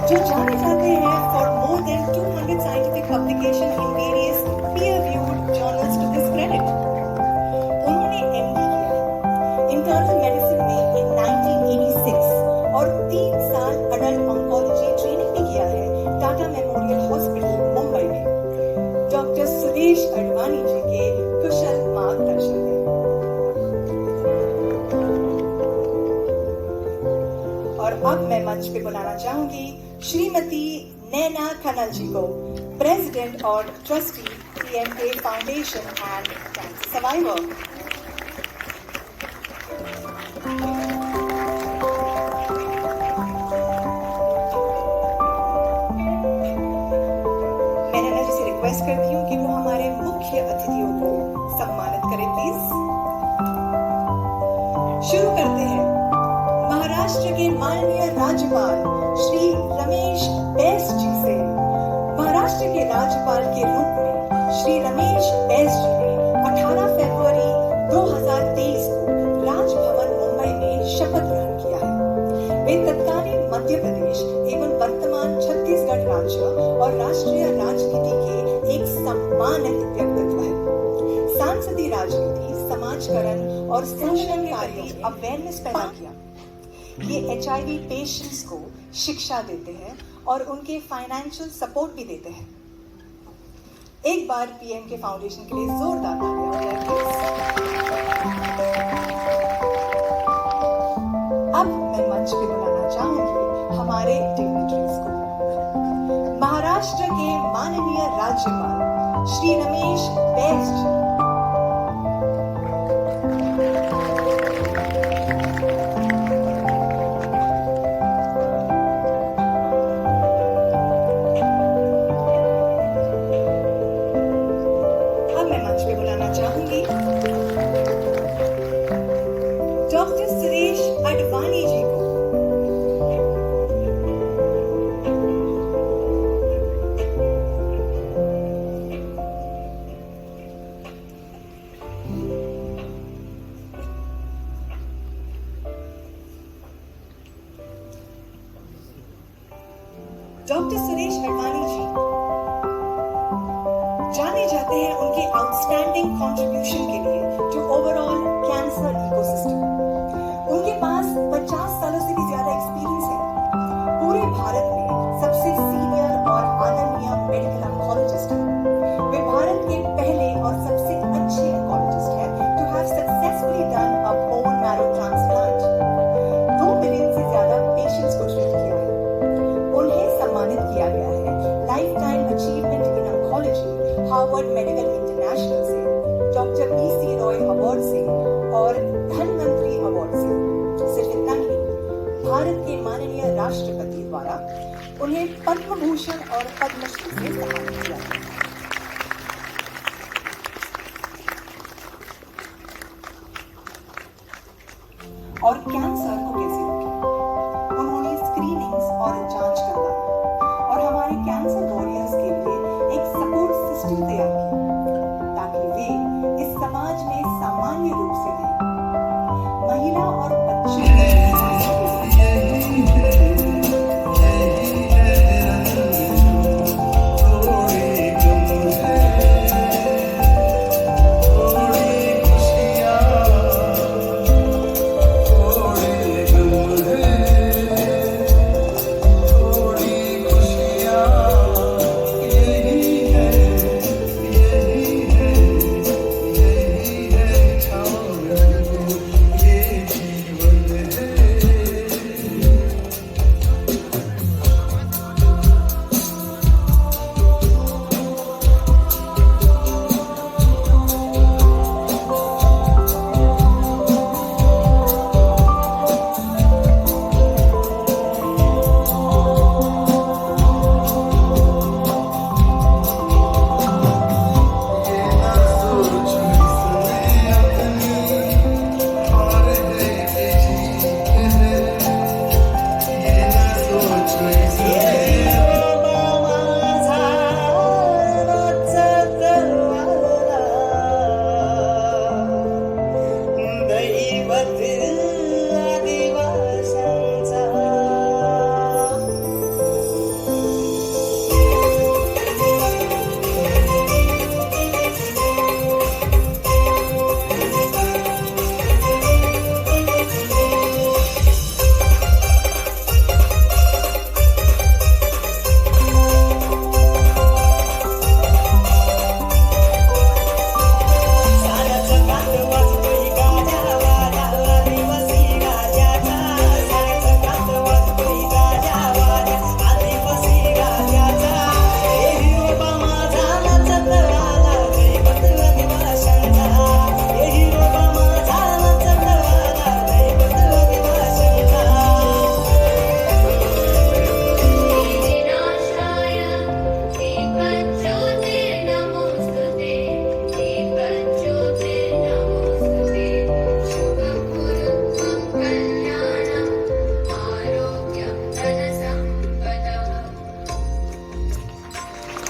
जो जाने जाते हैं for more than 200 scientific publication in various peer reviewed journals to this credit. उन्होंने एमडी किया है इंटरनल मेडिसिन में इन 1986 और 3 साल अडल्ट ऑन्कोलॉजी ट्रेनिंग भी किया है टाटा मेमोरियल हॉस्पिटल मुंबई में डॉक्टर सुरेश अडवाणी जी के कुशल मार्गदर्शन में। और अब मैं मंच पे बुलाना चाहूंगी श्रीमती नैना खनल जी को, प्रेसिडेंट और trustee PMK foundation and cancer survivor. मैं नैना जी से रिक्वेस्ट करती हूँ कि वो हमारे मुख्य अतिथियों को सम्मानित करें प्लीज। शुरू करते हैं महाराष्ट्र के माननीय राज्यपाल श्री रमेश बैस जी से। महाराष्ट्र के राज्यपाल के रूप में श्री रमेश बैस जी ने 18 फरवरी 2023 को राजभवन मुंबई में शपथ ग्रहण किया है। वे तत्कालीन मध्य प्रदेश एवं वर्तमान छत्तीसगढ़ राज्य और राष्ट्रीय राजनीति के एक सम्मानित व्यक्तित्व है। सांसदीय राजनीति, समाजकरण और संशोधन कार्यों में अवेयरनेस पैदा किया। ये HIV पेशेंट्स को शिक्षा देते हैं और उनके फाइनेंशियल सपोर्ट भी देते हैं। एक बार पीएमके फाउंडेशन के लिए जोरदार तालियां हो जाए प्लीज। अब मैं मंच पे बुलाना चाहूंगी हमारे डिग्निटरीज को। महाराष्ट्र के माननीय राज्यपाल श्री रमेश बैस जी, डॉक्टर सुरेश अडवाणी जी को, डॉक्टर सुरेश अडवाणी जी जाने जाते हैं उनके आउटस्टैंडिंग कंट्रीब्यूशन के लिए टू ओवरऑल कैंसर इकोसिस्टम। उनके पास 50 सालों से भी ज्यादा एक्सपीरियंस है। पूरे भारत में सबसे सीनियर और आदरणीय मेडिकल ऑन्कोलॉजिस्ट हैं। वे भारत के पहले और सबसे अच्छे ऑन्कोलॉजिस्ट हैं to have successfully done a bone marrow transplant. 2 million से ज्यादा पेशेंट्स को ट्रीट किया है। उन्हें सम्मानित किया गया है life time achievement in oncology Harvard medical international से, डॉक्टर PC रॉय अवार्ड से और धनवंतरी अवार्ड से। सिर्फ इतना ही नहीं, भारत के माननीय राष्ट्रपति द्वारा उन्हें पद्म भूषण और पद्मश्री से सम्मानित किया गया। और कैंसर को कैसे रोकें? उन्होंने स्क्रीनिंग्स और जांच करवाई और हमारे कैंसर वॉरियर्स के लिए एक सपोर्ट सिस्टम तैयार किया ताकि वे इस समाज में सामान्य रूप से रहें। महिला और बच्चे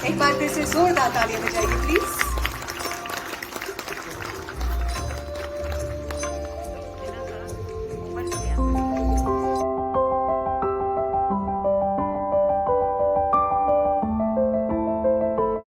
एक बार फिर से जोरदार तालियां बजाइए प्लीज।